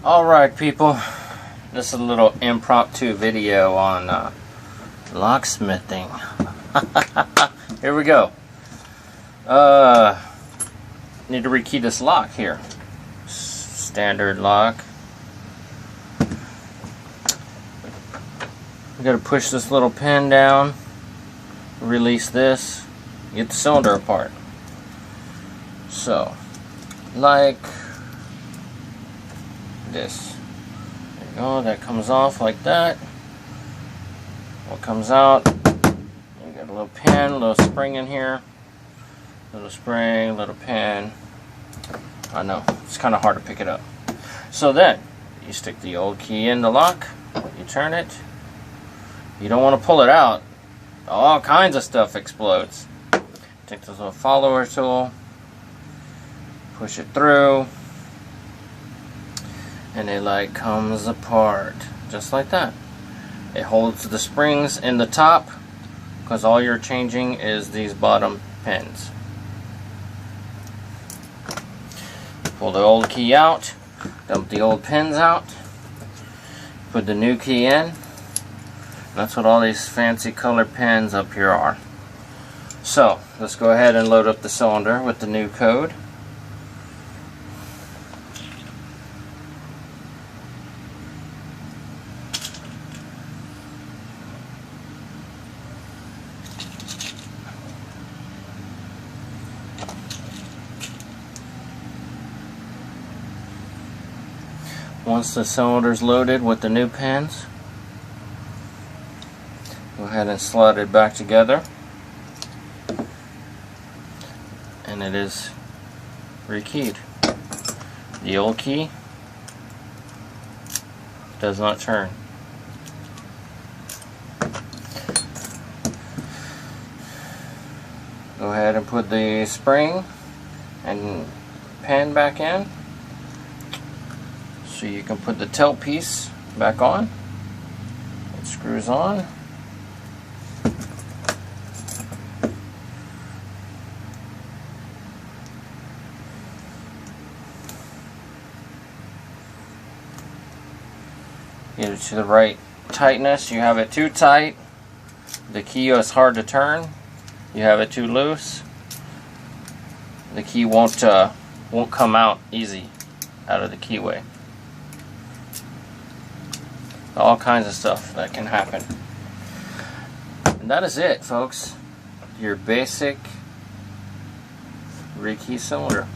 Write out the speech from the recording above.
Alright people, this is a little impromptu video on locksmithing. Here we go. Need to rekey this lock here. Standard lock. We gotta push this little pin down, release this, get the cylinder apart. So, like this. There you go, that comes off like that. What comes out, you got a little pin, a little spring in here. Little spring, little pin. I know, it's kind of hard to pick it up. So then, you stick the old key in the lock, you turn it. You don't want to pull it out. All kinds of stuff explodes. Take this little follower tool, push it through, and it like comes apart just like that. It holds the springs in the top because all you're changing is these bottom pins. Pull the old key out, dump the old pins out, put the new key in. That's what all these fancy color pins up here are. So let's go ahead and load up the cylinder with the new code. Once the cylinder is loaded with the new pins, go ahead and slide it back together, and it is rekeyed. The old key does not turn. Go ahead and put the spring and pin back in so you can put the tail piece back on. It screws on. Get it to the right tightness. You have it too tight, the key is hard to turn. You have it too loose, the key won't come out easy out of the keyway. All kinds of stuff that can happen. And that is it, folks. Your basic rekey cylinder.